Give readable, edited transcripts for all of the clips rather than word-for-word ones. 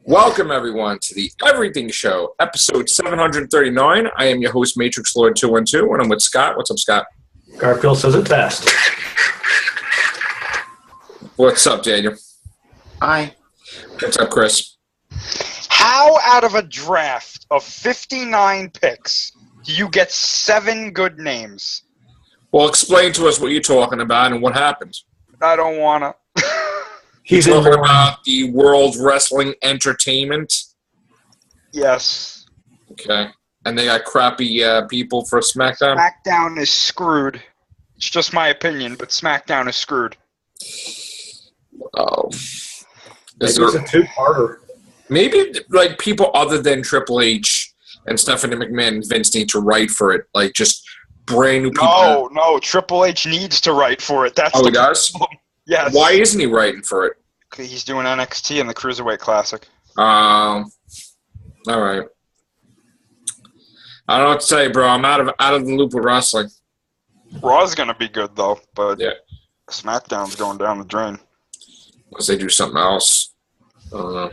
Welcome, everyone, to the Everything Show, episode 739. I am your host, Matrix Lord 212, and I'm with Scott. What's up, Scott? Garfield says it best. What's up, Daniel? Hi. What's up, Chris? How out of a draft of 59 picks do you get 7 good names? Well, explain to us what you're talking about and what happened. I don't want to. He's talking about the World Wrestling Entertainment? Yes. Okay. And they got crappy people for SmackDown? SmackDown is screwed. It's just my opinion, but SmackDown is screwed. Oh. It's a two-parter. Maybe, like, people other than Triple H and Stephanie McMahon and Vince need to write for it. Like, just brand new people. No. Triple H needs to write for it. That's he does? Yes. Why isn't he writing for it? He's doing NXT in the Cruiserweight Classic. All right. I don't know what to say, bro. I'm out of the loop with wrestling. Raw's going to be good, though, but yeah. SmackDown's going down the drain. Unless they do something else. I don't know.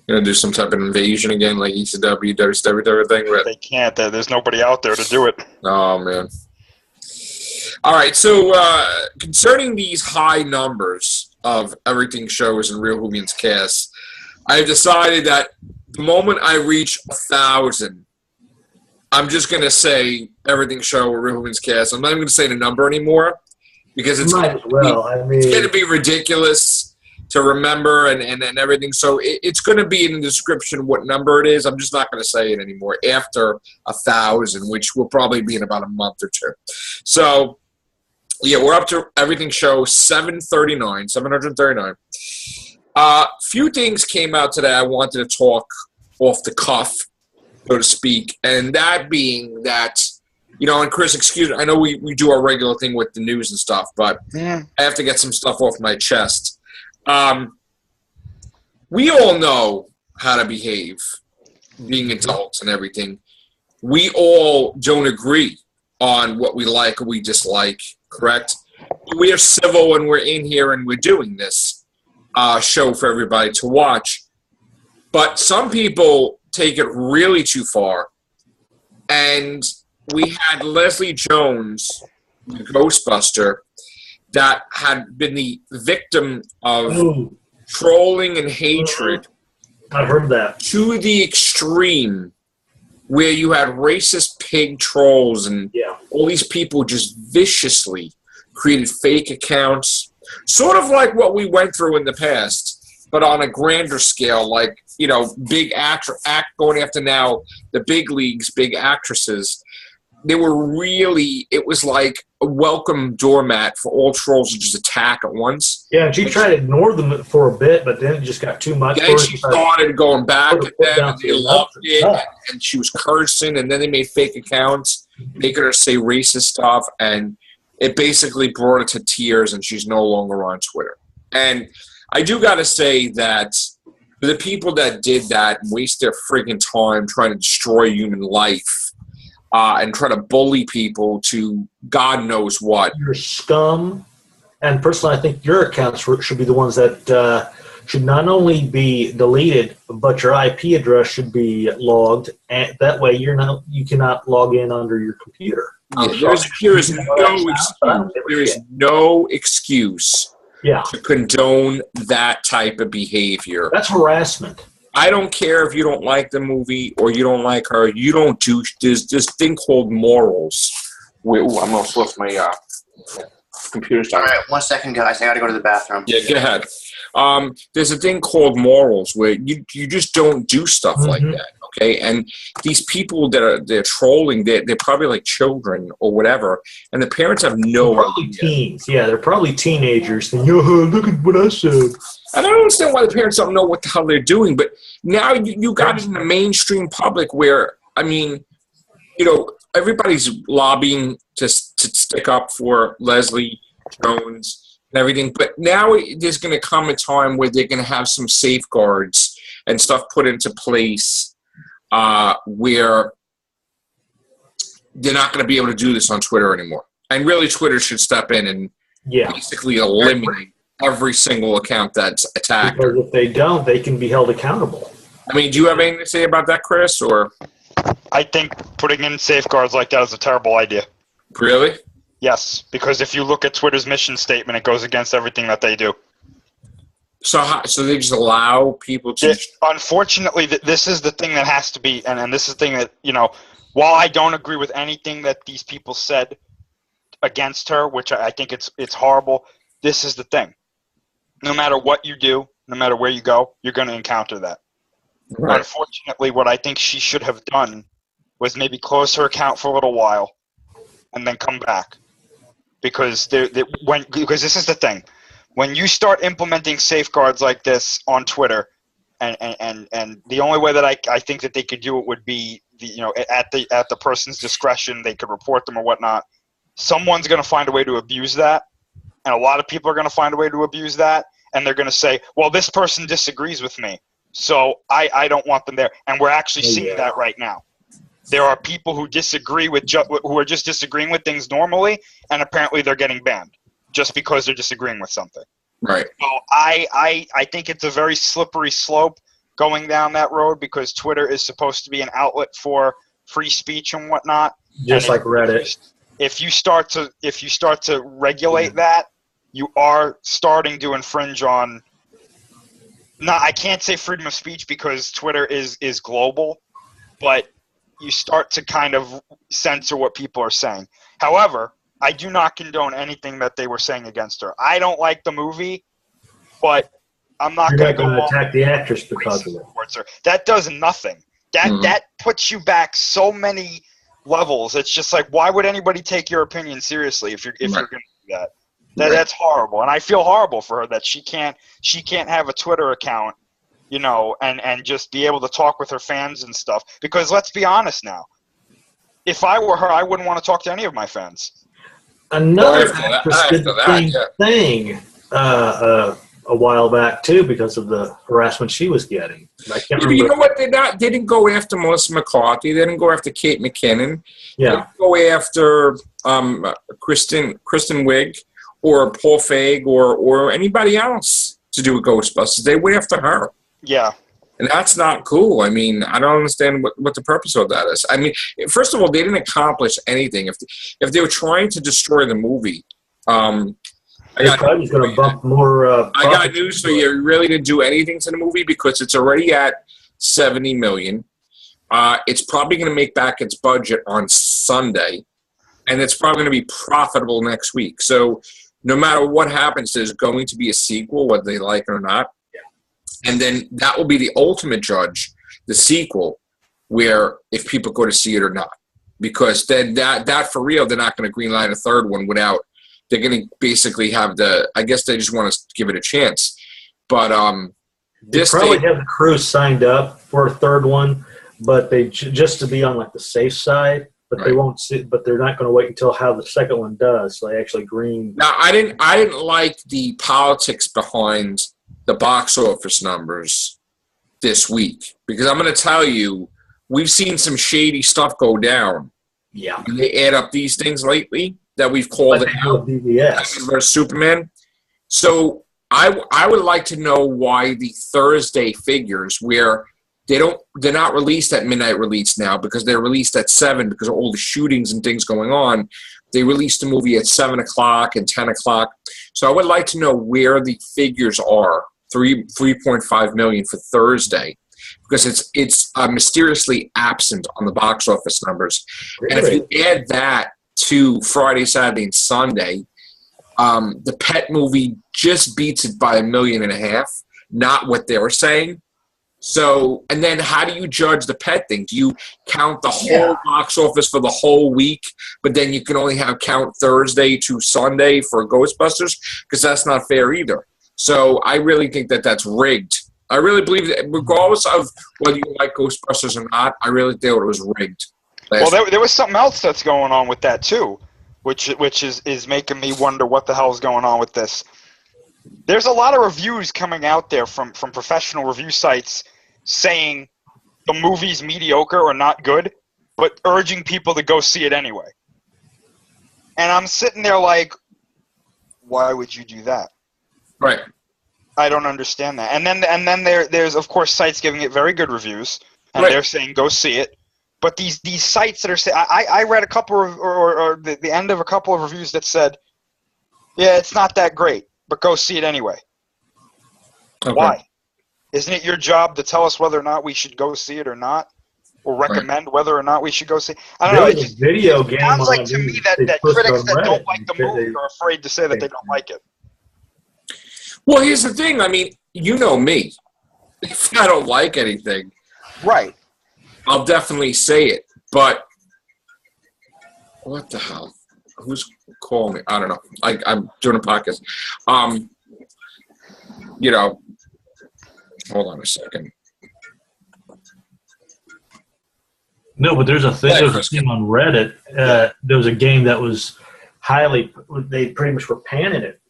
Going to do some type of invasion again, like ECW, WCW thing? But they can't. There's nobody out there to do it. Oh, man. All right, so concerning these high numbers of Everything Shows and Real Hoovians Cast, I've decided that the moment I reach 1,000, I'm just going to say Everything Show or Real Hoovians Cast. I'm not even going to say the number anymore because it's going to be ridiculous to remember and everything. So it's going to be in the description what number it is. I'm just not going to say it anymore after 1,000, which will probably be in about a month or two. So, yeah, we're up to Everything Show 739. Few things came out today I wanted to talk off the cuff, so to speak, and that being that, you know, and Chris, excuse me, I know we do our regular thing with the news and stuff, but I have to get some stuff off my chest. We all know how to behave, being adults and everything. We all don't agree on what we like or we dislike, correct? We are civil and we're in here and we're doing this show for everybody to watch. But some people take it really too far. And we had Leslie Jones, the Ghostbuster, that had been the victim of trolling and hatred. I've heard that. To the extreme, where you had racist pig trolls and all these people just viciously created fake accounts, sort of like what we went through in the past, but on a grander scale, like, you know, big going after now the big leagues, big actresses. They were really, it was like a welcome doormat for all trolls to just attack at once. Yeah, and she tried to ignore them for a bit, but then it just got too much. Then she started going back at them, and they loved it, and she was cursing, and then they made fake accounts, making her say racist stuff, and it basically brought her to tears, and she's no longer on Twitter. And I do got to say that for the people that did that and waste their freaking time trying to destroy human life, and try to bully people to God knows what. You're scum. And personally, I think your accounts should be the ones that should not only be deleted, but your IP address should be logged. And that way, you cannot log in under your computer. There is no excuse to condone that type of behavior. That's harassment. I don't care if you don't like the movie or you don't like her. You don't do. There's this thing called morals. Wait, I'm going to flip my computer started. All right, 1 second, guys. I got to go to the bathroom. Yeah, go ahead. There's a thing called morals where you just don't do stuff like that, okay? And these people they're trolling, they're probably like children or whatever, and the parents have no idea. Teens. Yeah, they're probably teenagers. And, look at what I said. And I don't understand why the parents don't know what the hell they're doing, but now you got it in the mainstream public where, I mean, you know, everybody's lobbying to stick up for Leslie Jones and everything, but now there's going to come a time where they're going to have some safeguards and stuff put into place where they're not going to be able to do this on Twitter anymore. And really, Twitter should step in and basically eliminate every single account that's attacked. Because if they don't, they can be held accountable. I mean, do you have anything to say about that, Chris? Or I think putting in safeguards like that is a terrible idea. really? Yes, because if you look at Twitter's mission statement, it goes against everything that they do. So they just allow people to. Unfortunately, this is the thing that has to be, and this is the thing that, while I don't agree with anything that these people said against her, which I think it's horrible, this is the thing. No matter what you do, no matter where you go, you're going to encounter that. Right. Unfortunately, what I think she should have done was maybe close her account for a little while and then come back. Because this is the thing. When you start implementing safeguards like this on Twitter, and the only way that I think that they could do it would be at the person's discretion, they could report them or whatnot. Someone's going to find a way to abuse that, and a lot of people are going to find a way to abuse that, and they're going to say, well, this person disagrees with me, so I don't want them there. And we're actually seeing that right now. There are people who disagree who are just disagreeing with things normally, and apparently they're getting banned just because they're disagreeing with something. Right. So I think it's a very slippery slope going down that road, because Twitter is supposed to be an outlet for free speech and whatnot. Just like Reddit. If you start to regulate that, you are starting to infringe on. I can't say freedom of speech because Twitter is global, but you start to kind of censor what people are saying. However, I do not condone anything that they were saying against her. I don't like the movie, but I'm not going to go attack the actress because of it. That does nothing. That puts you back so many levels. It's just like, why would anybody take your opinion seriously if you're going to do that? That's horrible, and I feel horrible for her that she can't have a Twitter account, and just be able to talk with her fans and stuff. Because let's be honest now, if I were her, I wouldn't want to talk to any of my fans. Another actress did the same thing a while back too, because of the harassment she was getting. I can't remember. You know what? They didn't go after Melissa McCarthy. They didn't go after Kate McKinnon. Yeah. They didn't go after Kristen Wiig or Paul Feig or anybody else to do with Ghostbusters. They went after her. Yeah. And that's not cool. I mean, I don't understand what the purpose of that is. I mean, first of all, they didn't accomplish anything. If they were trying to destroy the movie, I got news for you. You really didn't do anything to the movie because it's already at $70 million. It's probably going to make back its budget on Sunday, and it's probably going to be profitable next week. So no matter what happens, there's going to be a sequel, whether they like it or not. And then that will be the ultimate judge, the sequel, where if people go to see it or not. Because then that for real, they're not going to greenlight a third one without – they're going to basically have I guess they just want to give it a chance. But they probably have the crew signed up for a third one, but they just to be on like the safe side. But they won't see. But they're not going to wait until how the second one does. So they actually green. Now I didn't like the politics behind the box office numbers this week, because I'm going to tell you, we've seen some shady stuff go down. Yeah. And they add up these things lately that we've called it out. Versus Superman. So I would like to know why the Thursday figures, where they're not released at midnight release now, because they're released at 7 because of all the shootings and things going on. They released the movie at 7 o'clock and 10 o'clock. So I would like to know where the figures are. 3.5 million for Thursday, because it's mysteriously absent on the box office numbers. Really? And if you add that to Friday, Saturday, and Sunday, the Pet movie just beats it by 1.5 million, not what they were saying. So, and then how do you judge the Pet thing? Do you count the whole box office for the whole week, but then you can only count Thursday to Sunday for Ghostbusters? Because that's not fair either. So I really think that that's rigged. I really believe that regardless of whether you like Ghostbusters or not, I really think it was rigged. Well, there was something else that's going on with that too, which is making me wonder what the hell is going on with this. There's a lot of reviews coming out there from professional review sites saying the movie's mediocre or not good, but urging people to go see it anyway. And I'm sitting there like, why would you do that? Right. I don't understand that. And then there's of course sites giving it very good reviews, and Right. they're saying go see it. But these sites that are saying, I read a couple of or the end of a couple of reviews that said, yeah, it's not that great, but go see it anyway. Okay. Why? Isn't it your job to tell us whether or not we should go see it or not, or recommend whether or not we should go see? I don't know. There was a video game sounds on like to me that posted critics on that don't Reddit like the and movie are afraid to say that they don't like it. Well, here's the thing. I mean, you know me. If I don't like anything, Right. I'll definitely say it. But what the hell? Who's calling me? I don't know. I'm doing a podcast. You know, hold on a second. No, but there's a thing. Yeah, There was Chris. a thing on Reddit. There was a game that was highly. They pretty much were panning it.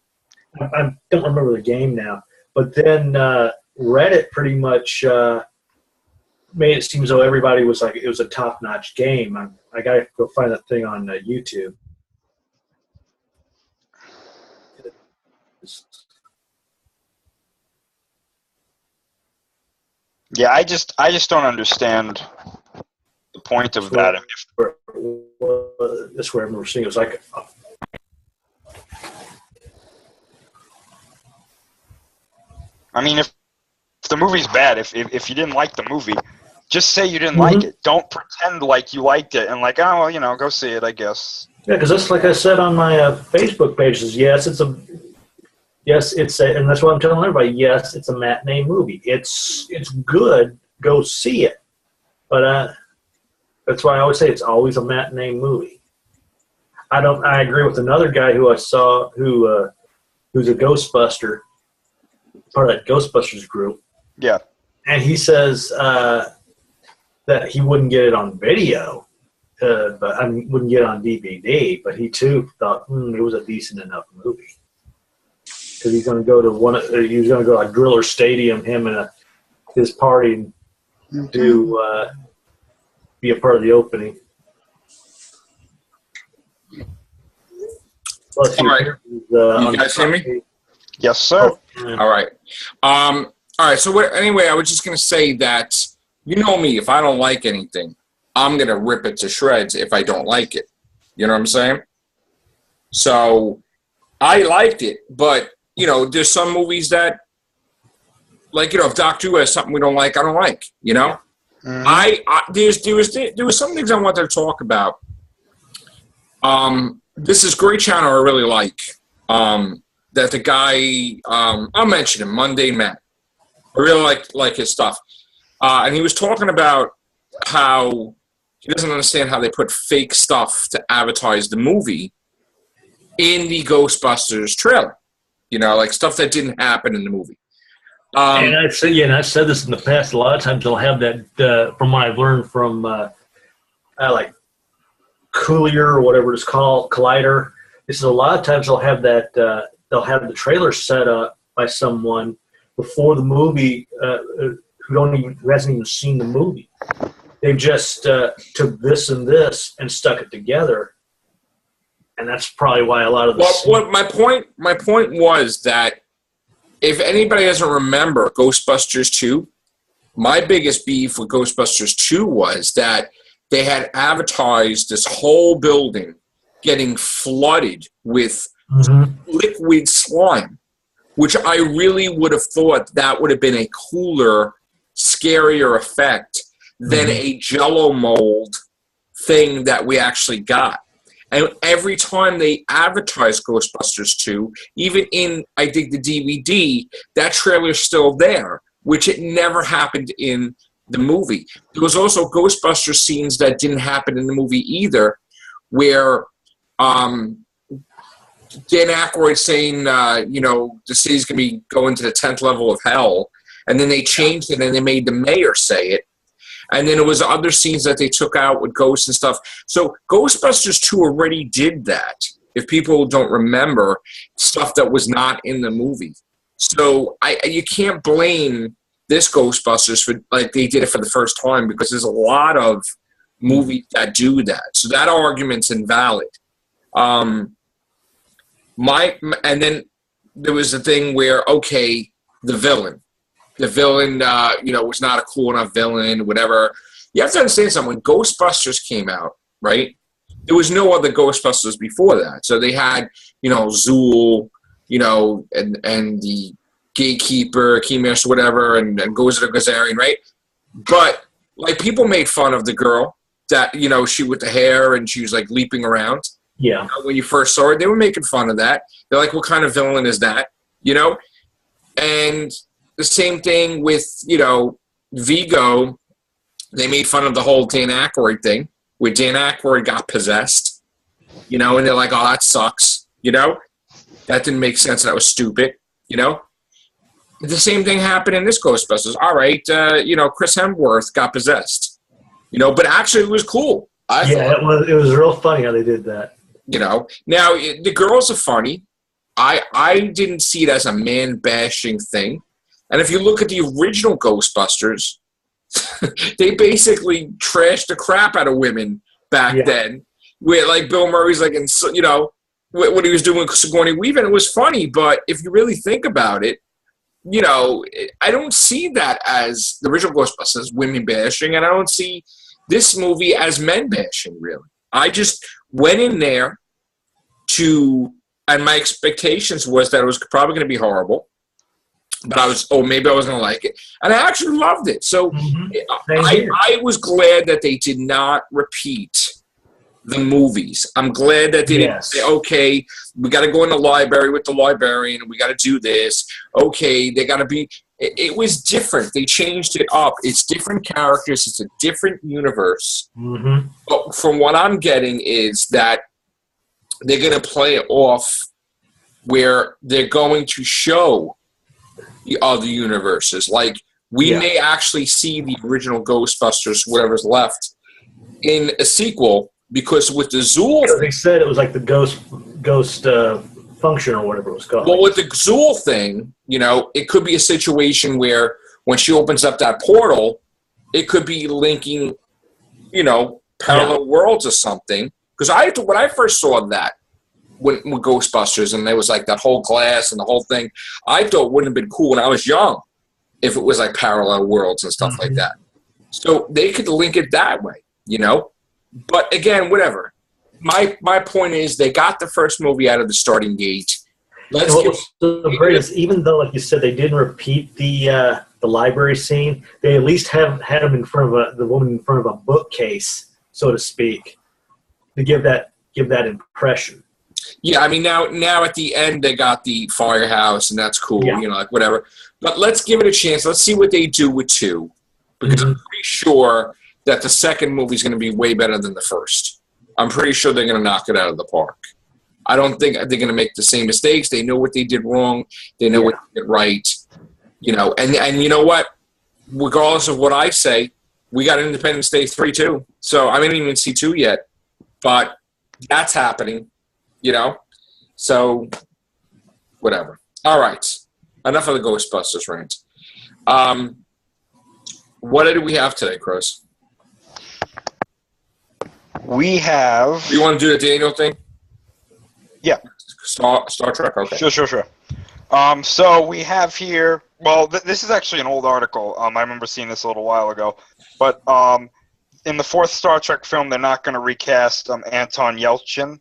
I don't remember the game now, but then Reddit pretty much made it seem as though everybody was like it was a top-notch game. I gotta go find that thing on YouTube. Yeah, I just don't understand the point of that. That's where I remember seeing it was like. I mean, if the movie's bad, if you didn't like the movie, just say you didn't like it. Don't pretend like you liked it and like, oh, well, you know, go see it, I guess. Yeah, because that's like I said on my Facebook page. Is yes, it's a, and that's what I'm telling everybody. Yes, it's a matinee movie. It's good. Go see it. But that's why I always say it's always a matinee movie. I agree with another guy who I saw who's a Ghostbuster, part of that Ghostbusters group. Yeah. And he says that he wouldn't get it on video, but I mean, wouldn't get it on DVD. But he too thought it was a decent enough movie because he's going to go to he's going to go to Driller Stadium, him and his party, to be a part of the opening. Plus, All right. You guys hear me? Yes, sir. All right. All right. So anyway, I was just going to say that you know me. If I don't like anything, I'm going to rip it to shreds if I don't like it. You know what I'm saying? So I liked it, but, you know, there's some movies that, like, you know, if Doctor Who has something we don't like, I don't like, you know? Mm-hmm. There was some things I wanted to talk about. This is Great Channel I really like. That the guy, I'll mention him, Mundane Matt. I really like his stuff. And he was talking about how he doesn't understand how they put fake stuff to advertise the movie in the Ghostbusters trailer. You know, like stuff that didn't happen in the movie. And I've said this in the past. A lot of times they'll have that, from what I've learned from like Coolier or whatever it's called, Collider. This is a lot of times they'll have that. They'll have the trailer set up by someone before the movie who hasn't even seen the movie. They just took this and this and stuck it together, and that's probably why a lot of the. My point was that if anybody doesn't remember Ghostbusters 2, my biggest beef with Ghostbusters 2 was that they had advertised this whole building getting flooded with liquid slime, which I really would have thought that would have been a cooler, scarier effect than a Jell-O mold thing that we actually got. And every time they advertised Ghostbusters 2, even in, I think, the DVD, that trailer's still there, which it never happened in the movie. There was also Ghostbusters scenes that didn't happen in the movie either, where Dan Aykroyd saying, you know, the city's going to be going to the 10th level of hell, and then they changed it and they made the mayor say it. And then it was other scenes that they took out with ghosts and stuff. So Ghostbusters 2 already did that, if people don't remember, stuff that was not in the movie. So you can't blame this Ghostbusters for, like, they did it for the first time, because there's a lot of movies that do that. So that argument's invalid. And then there was a thing where, okay, the villain, was not a cool enough villain, whatever. You have to understand something. When Ghostbusters came out, right, there was no other Ghostbusters before that. So they had, Zool, and the Gatekeeper, Keymaster, whatever, and Gozer the Gazarian, right? But, like, people made fun of the girl that, she with the hair and she was, like, leaping around. Yeah. When you first saw her, they were making fun of that. They're like, what kind of villain is that? And the same thing with, Vigo. They made fun of the whole Dan Aykroyd thing, where Dan Aykroyd got possessed, and they're like, oh, that sucks, That didn't make sense. That was stupid, The same thing happened in this Ghostbusters. All right, Chris Hemsworth got possessed, but actually it was cool. I thought. It was real funny how they did that. Now the girls are funny. I didn't see it as a man-bashing thing. And if you look at the original Ghostbusters, they basically trashed the crap out of women back then. Where, like, Bill Murray's like, what he was doing with Sigourney Weaver, and it was funny. But if you really think about it, I don't see that as the original Ghostbusters women bashing, and I don't see this movie as men bashing, really. I just went in there and my expectations was that it was probably going to be horrible. But maybe I was going to like it. And I actually loved it. So I was glad that they did not repeat the movies. I'm glad that they didn't say, okay, we got to go in the library with the librarian, and we got to do this. Okay, they got to be... It was different. They changed it up. It's different characters. It's a different universe. Mm-hmm. But from what I'm getting is that they're going to play it off where they're going to show the other universes. Like, we may actually see the original Ghostbusters, whatever's left, in a sequel, because with the Zool... They said it was like the ghost function or whatever it was called. Well, with the Zool thing, it could be a situation where when she opens up that portal, it could be linking, parallel worlds or something. Because when I first saw that, with Ghostbusters, and there was like that whole glass and the whole thing, I thought it wouldn't have been cool when I was young if it was like parallel worlds and stuff like that. So they could link it that way, But again, whatever. My point is, they got the first movie out of the starting gate. The greatest, even though, like you said, they didn't repeat the library scene, they at least had them in front of the woman in front of a bookcase, so to speak, to give that impression. Yeah, I mean, now at the end, they got the firehouse, and that's cool, like whatever. But let's give it a chance. Let's see what they do with 2, because I'm pretty sure that the second movie is going to be way better than the first. I'm pretty sure they're going to knock it out of the park. I don't think they're going to make the same mistakes. They know what they did wrong. They know what they did right. And you know what? Regardless of what I say, we got Independence Day 3 too. So I didn't even see 2 yet, but that's happening. So whatever. All right. Enough of the Ghostbusters rant. What did we have today, Chris? We have... You want to do the Daniel thing? Yeah. Star Trek, okay. Sure. So we have here... Well, this is actually an old article. I remember seeing this a little while ago. But in the 4th Star Trek film, they're not going to recast Anton Yelchin.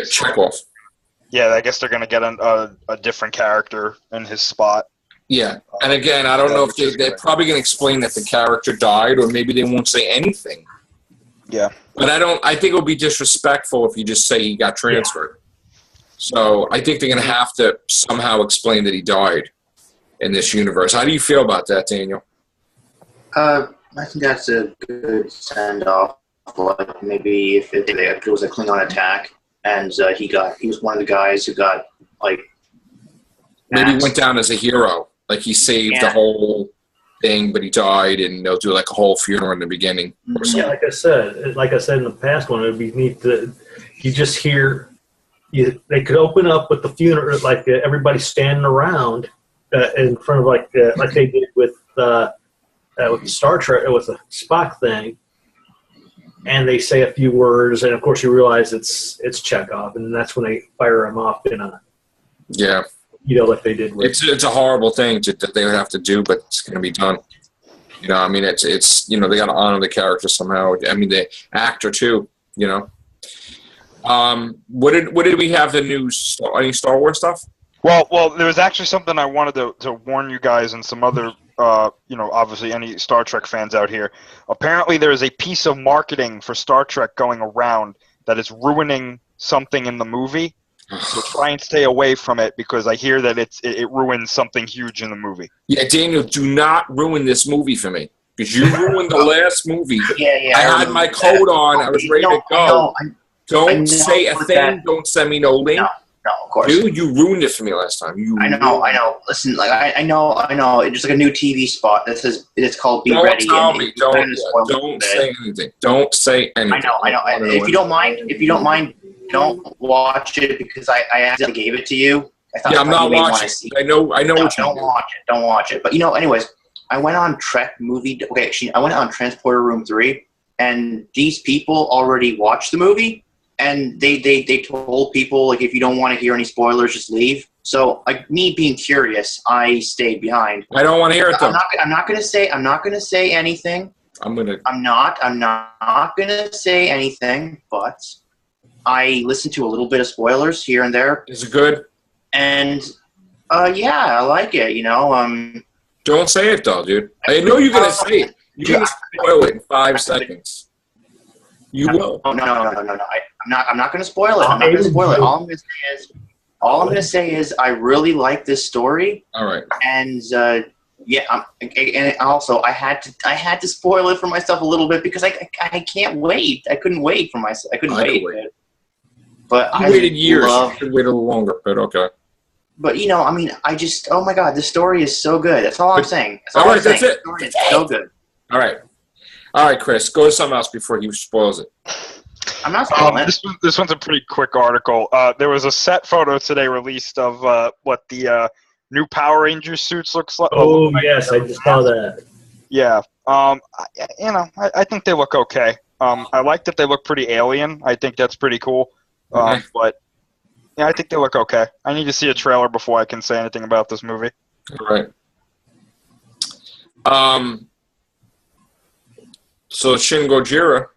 Chekhov. Yeah, I guess they're going to get a different character in his spot. Yeah, and again, I don't know if they're probably going to explain that the character died, or maybe they won't say anything. Yeah. But I think it would be disrespectful if you just say he got transferred. So I think they're going to have to somehow explain that he died in this universe. How do you feel about that, Daniel? I think that's a good send-off. Like maybe if it was a Klingon attack, and he was one of the guys who got, like... Maybe he went down as a hero. Like, he saved the whole thing, but he died, and they'll do, like, a whole funeral in the beginning. Yeah, like I said in the past one, it would be neat to... You just hear... they could open up with the funeral, like, everybody standing around in front of, like they did with the Star Trek, with the Spock thing, and they say a few words, and of course you realize it's Chekhov, and that's when they fire him off in a... Yeah. like they did with. It's a horrible thing that they would have to do, but it's going to be done. I mean, it's they got to honor the character somehow. I mean, the actor too. What did we have the news? Any Star Wars stuff? Well, there was actually something I wanted to warn you guys and some other, obviously any Star Trek fans out here. Apparently, there is a piece of marketing for Star Trek going around that is ruining something in the movie. So try and stay away from it because I hear that it ruins something huge in the movie. Yeah, Daniel, do not ruin this movie for me because you ruined the last movie. Yeah. I had my coat on. I was ready to go. Don't say a thing. Don't send me no link. No, of course. Dude, you ruined it for me last time. I know. Listen, like I know. It's just like a new TV spot. It's called Be Don't Ready. tell me. Don't say anything. Don't say anything. I know. If you don't mind, don't watch it because I accidentally gave it to you. I'm not watching. I know what you Don't watch it. But anyways, I went on Trek movie. Okay, I went on Transporter Room 3, and these people already watched the movie. And they told people, like, if you don't want to hear any spoilers, just leave. So, like, me being curious, I stayed behind. I don't want to hear it, though. I'm not gonna say anything. I'm not gonna say anything, but I listened to a little bit of spoilers here and there. Is it good? And yeah, I like it. Don't say it, though, dude. I know you're gonna say it. You're gonna spoil it in 5 seconds. You will. No. I'm not going to spoil it. I'm not going to spoil it. All I'm going to say is I really like this story. All right. And and also I had to spoil it for myself a little bit because I can't wait. I couldn't wait for myself. I couldn't wait. But I waited years. I could wait a little longer, but okay. But I mean, oh my God, this story is so good. That's all I'm saying. That's it. The story is so good. All right, Chris. Go to something else before he spoils it. I'm not spoiling it. This one's a pretty quick article. There was a set photo today released of what the new Power Rangers suits looks like. Oh, yes, I just saw that. Yeah. I think they look okay. I like that they look pretty alien. I think that's pretty cool. But yeah, I think they look okay. I need to see a trailer before I can say anything about this movie. All right. So Shin Gojira.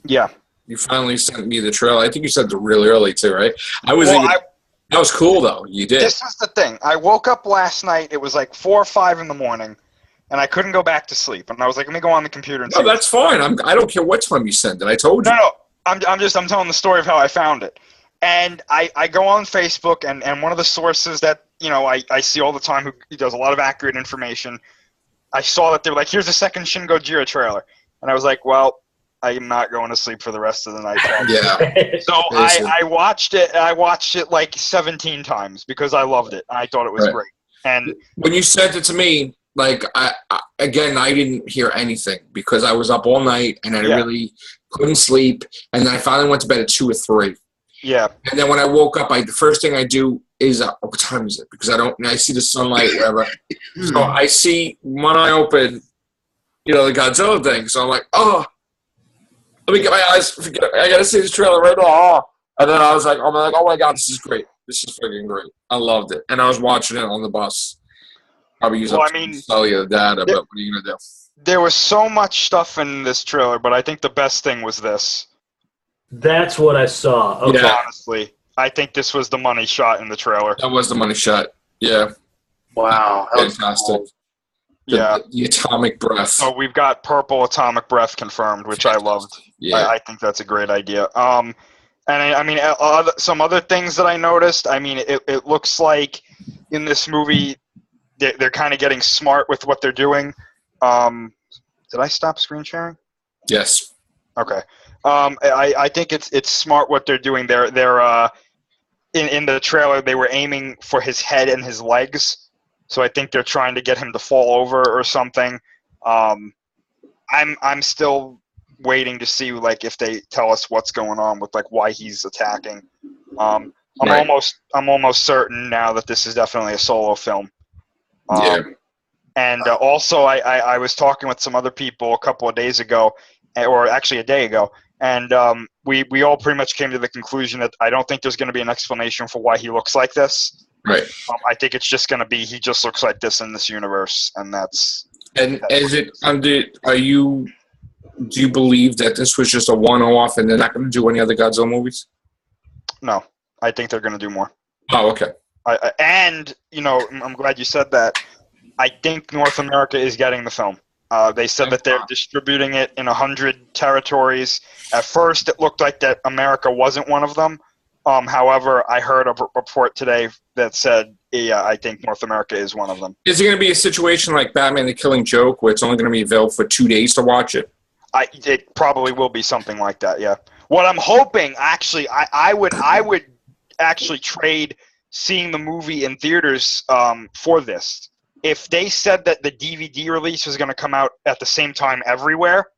Yeah. You finally sent me the trailer. I think you sent it really early too, right? That was cool though. You did. This is the thing. I woke up last night. It was like 4 or 5 in the morning, and I couldn't go back to sleep. And I was like, let me go on the computer and see. No, that's fine. I don't care what time you send it. I told you. No. I'm telling the story of how I found it. And I go on Facebook, and one of the sources that I see all the time who does a lot of accurate information. I saw that they were like, here's a second Shin Gojira trailer. And I was like, well, I'm not going to sleep for the rest of the night. Yeah. So I watched it. I watched it like 17 times because I loved it. I thought it was great. And when you sent it to me, like, I didn't hear anything because I was up all night and I really couldn't sleep. And then I finally went to bed at 2 or 3. Yeah. And then when I woke up, the first thing I do is, what time is it? Because I see the sunlight, whatever. So I see when I open, the Godzilla thing. So I'm like, oh, let me get my eyes. I gotta see this trailer right now. And then I was like, oh my God, this is great. This is freaking great. I loved it. And I was watching it on the bus. Probably cellular data, but what are you gonna do? There was so much stuff in this trailer, but I think the best thing was this. That's what I saw. Okay. Yeah. Honestly, I think this was the money shot in the trailer. That was the money shot. Yeah. Wow. Fantastic. Cool. The atomic breath. So we've got purple atomic breath confirmed, which I loved. Yeah. I think that's a great idea. And I mean, some other things that I noticed. I mean, it looks like in this movie they're kind of getting smart with what they're doing. Did I stop screen sharing? Yes. Okay. I think it's smart what they're doing. They're in the trailer they were aiming for his head and his legs. So I think they're trying to get him to fall over or something. I'm still waiting to see like if they tell us what's going on with like why he's attacking. I'm almost certain now that this is definitely a solo film. And also I was talking with some other people a couple of days ago, or actually a day ago, and we all pretty much came to the conclusion that I don't think there's going to be an explanation for why he looks like this. Right. I think it's just going to be he just looks like this in this universe, and that's. And is it under? Do you believe that this was just a one-off, and they're not going to do any other Godzilla movies? No, I think they're going to do more. Oh, okay. And I'm glad you said that. I think North America is getting the film. They said that they're distributing it in 100 territories. At first, it looked like that America wasn't one of them. However, I heard a report today that said, yeah, I think North America is one of them. Is it going to be a situation like Batman: The Killing Joke, where it's only going to be available for 2 days to watch it? It probably will be something like that. Yeah. What I'm hoping, actually, I would actually trade seeing the movie in theaters for this. If they said that the DVD release was going to come out at the same time everywhere,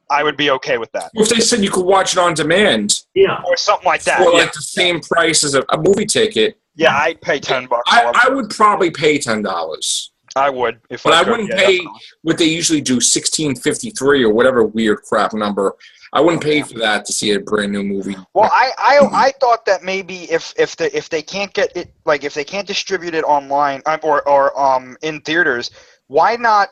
I would be okay with that. If they said you could watch it on demand, or something like that, for like the same price as a movie ticket, yeah, I'd pay $10. I would probably pay $10. I would, but I wouldn't pay what they usually do, $16.53 or whatever weird crap number. I wouldn't pay for that to see a brand new movie. Well, I thought that maybe if they can't get it, like if they can't distribute it online or in theaters, why not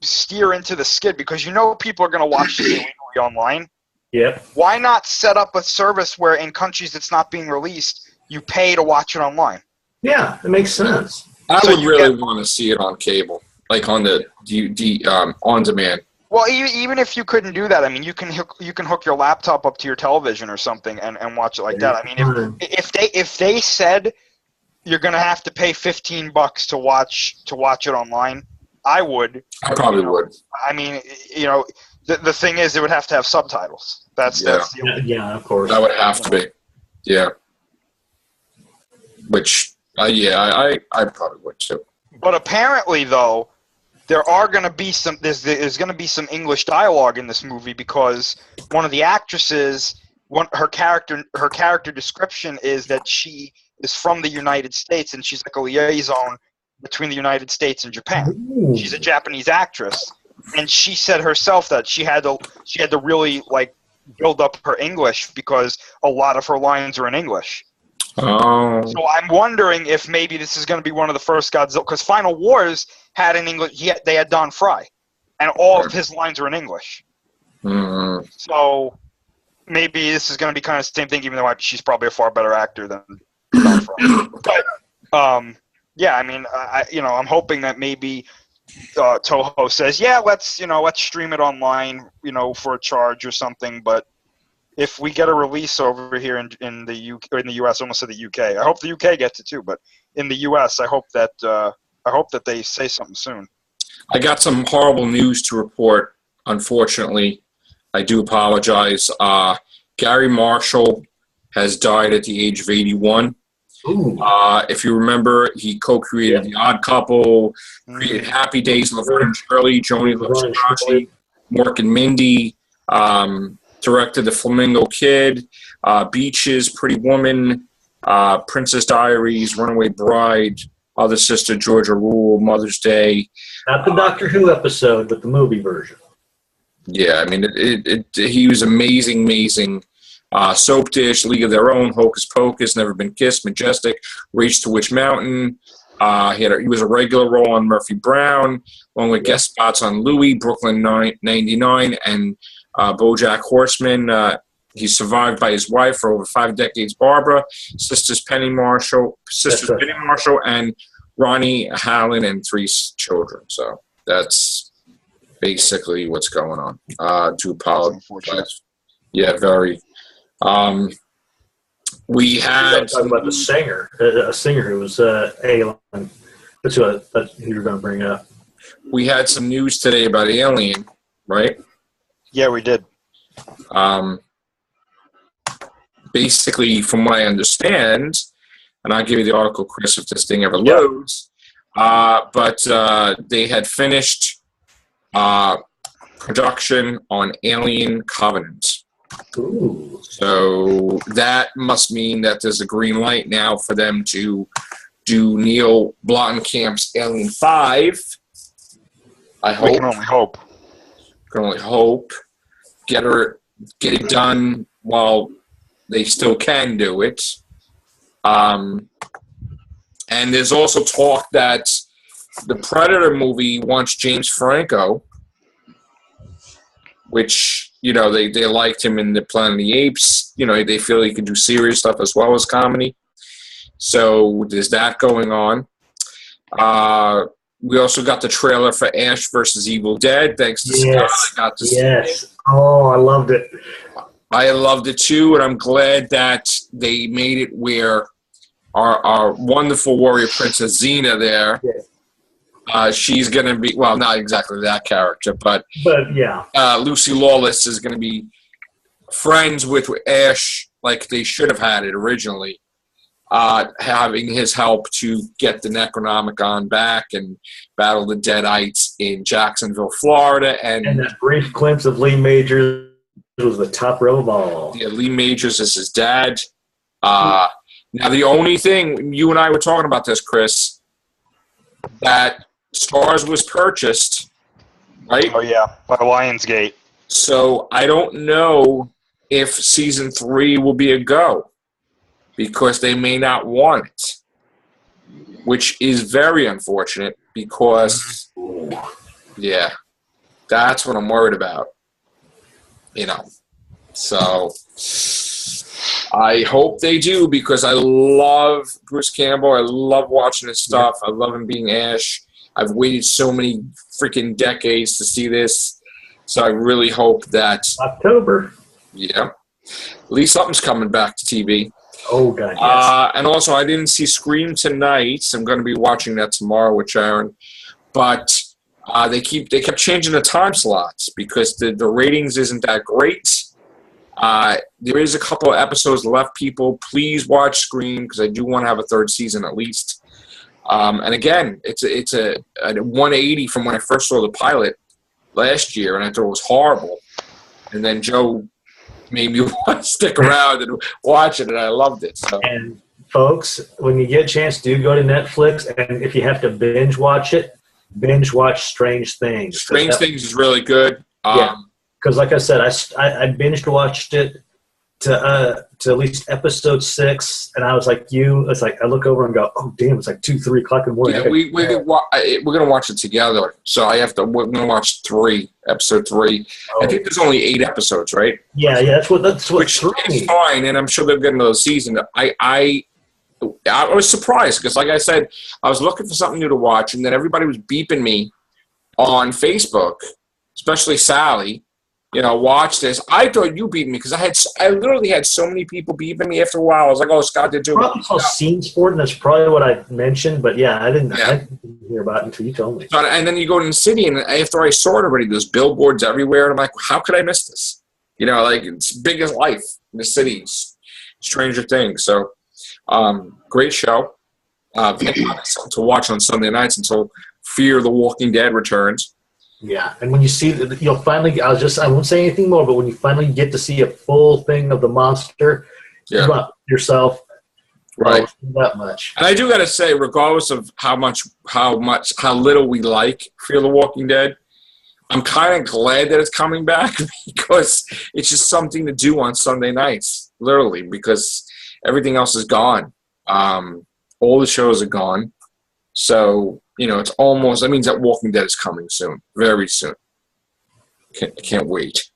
steer into the skid? Because people are going to watch the movie online. Yep. Why not set up a service where in countries it's not being released, you pay to watch it online? Yeah, it makes sense. I would really want to see it on cable, like on the on demand. Well, even if you couldn't do that, I mean, you can hook your laptop up to your television or something and watch it like that. I mean, if they said you're going to have to pay $15 to watch it online, I would. I probably would. I mean, the thing is, it would have to have subtitles. That's yeah, of course. That would have to be. Yeah. Which. I probably would too. But apparently, though, there are going to be there's going to be some English dialogue in this movie because one of the actresses, her character description is that she is from the United States and she's like a liaison between the United States and Japan. Ooh. She's a Japanese actress, and she said herself that she had to really like build up her English because a lot of her lines are in English. Oh. So I'm wondering if maybe this is going to be one of the first Godzilla, because Final Wars had an English. They had Don Fry, and all of his lines are in English. Mm. So maybe this is going to be kind of the same thing, even though she's probably a far better actor than Don Fry. But yeah, I mean, I'm hoping that maybe Toho says, yeah, let's stream it online, for a charge or something, but. If we get a release over here in the UK or in the US, almost said the UK. I hope the UK gets it too, but in the US, I hope that they say something soon. I got some horrible news to report. Unfortunately, I do apologize. Gary Marshall has died at the age of 81. If you remember, he co-created The Odd Couple, created Happy Days, Laverne and Shirley, Joni Lascaraci, Mork and Mindy. Directed The Flamingo Kid, Beaches, Pretty Woman, Princess Diaries, Runaway Bride, Other Sister, Georgia Rule, Mother's Day. Not the Doctor Who episode, but the movie version. Yeah, I mean, he was amazing. Soap Dish, League of Their Own, Hocus Pocus, Never Been Kissed, Majestic, Reach to Witch Mountain. He was a regular role on Murphy Brown, along with guest spots on Louie, Brooklyn 99, and BoJack Horseman. He's survived by his wife for over 5 decades, Barbara, sisters Penny Marshall, and Ronnie Hallen, and 3 children. So that's basically what's going on. To apologize. Yeah, very. We had talking about the singer, a singer who was Alien. That's who you were going to bring up. We had some news today about Alien, right? Yeah, we did. Basically, from what I understand, and I'll give you the article, Chris, if this thing ever loads, but they had finished production on Alien Covenant. Ooh. So that must mean that there's a green light now for them to do Neil Blomkamp's Alien 5. I hope. We can only hope. Can only hope. Get it done while they still can do it. And there's also talk that the Predator movie wants James Franco, which, you know, they liked him in the Planet of the Apes. You know, they feel he can do serious stuff as well as comedy. So there's that going on. We also got the trailer for Ash versus Evil Dead. Thanks to Scott, I got to see it. Oh, I loved it. I loved it too, and I'm glad that they made it where our wonderful warrior princess Xena there, she's going to be, well, not exactly that character, but yeah. Lucy Lawless is going to be friends with Ash like they should have had it originally, having his help to get the Necronomicon back and battle the Deadites in Jacksonville, Florida. And that brief glimpse of Lee Majors was the top row of all. Yeah, Lee Majors is his dad. Now, the only thing, you and I were talking about this, Chris, that Starz was purchased, right? Oh, yeah, by Lionsgate. So I don't know if season 3 will be a go because they may not want it, which is very unfortunate because, yeah, that's what I'm worried about, you know. So I hope they do because I love Bruce Campbell. I love watching his stuff. I love him being Ash. I've waited so many freaking decades to see this. So I really hope that October. Yeah. At least something's coming back to TV. Oh, God, yes. And also, I didn't see Scream tonight, so I'm going to be watching that tomorrow with Sharon. But they kept changing the time slots because the ratings isn't that great. There is a couple of episodes left, people. Please watch Scream because I do want to have a third season at least. And again, it's a 180 from when I first saw the pilot last year, and I thought it was horrible. And then Joe made me want to stick around and watch it, and I loved it. So. And folks, when you get a chance, do go to Netflix, and if you have to binge watch it, binge watch Strange Things. Strange Things is really good. Yeah, because like I said, I binged watched it to at least episode 6, and I was like it's like I look over and go, oh damn, it's like 2-3 o'clock in the morning. Yeah, we're gonna watch it together. So we're gonna watch episode 3. Oh. I think there's only 8 episodes, right? Yeah, that's what which is fine, and I'm sure they'll get another season. I was surprised because, like I said, I was looking for something new to watch, and then everybody was beeping me on Facebook, especially Sally. You know, watch this. I thought you beat me because I literally had so many people beeping me after a while. I was like, oh, Scott did too. Probably called Scene Sport, and that's probably what I mentioned. But yeah, I didn't hear about it until you told me. And then you go in the city, and after I saw it already, there's billboards everywhere, and I'm like, how could I miss this? You know, like it's big as life in the cities. Stranger Things. So, great show. To watch on Sunday nights until Fear the Walking Dead returns. Yeah, and when you see, you'll finally. I won't say anything more, but when you finally get to see a full thing of the monster, you love yourself, right? That much. And I do got to say, regardless of how little we like Fear the Walking Dead, I'm kind of glad that it's coming back because it's just something to do on Sunday nights, literally, because everything else is gone. All the shows are gone, so. You know, it's almost, that means that Walking Dead is coming soon, very soon. Can't wait.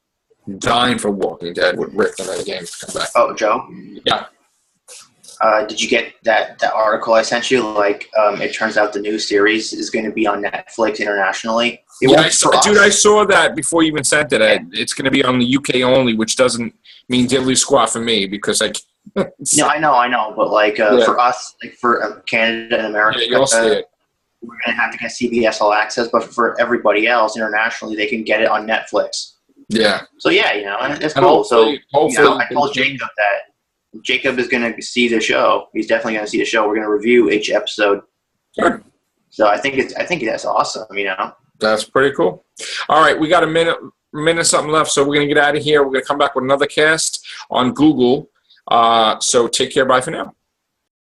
I'm dying for Walking Dead with Rick and that game to come back. Oh, Joe? Yeah. Did you get that article I sent you? Like, it turns out the new series is going to be on Netflix internationally. I saw that before you even sent it. It's going to be on the UK only, which doesn't mean diddly squat for me because No, I know. But, for us, like for Canada and America, you'll see it. We're going to have to get CBS All Access, but for everybody else internationally, they can get it on Netflix. Yeah. So, yeah, it's cool. So, I told Jacob that Jacob is going to see the show. He's definitely going to see the show. We're going to review each episode. Sure. So, I think that's awesome, That's pretty cool. All right, we got a minute something left, so we're going to get out of here. We're going to come back with another cast on Google. So, take care. Bye for now.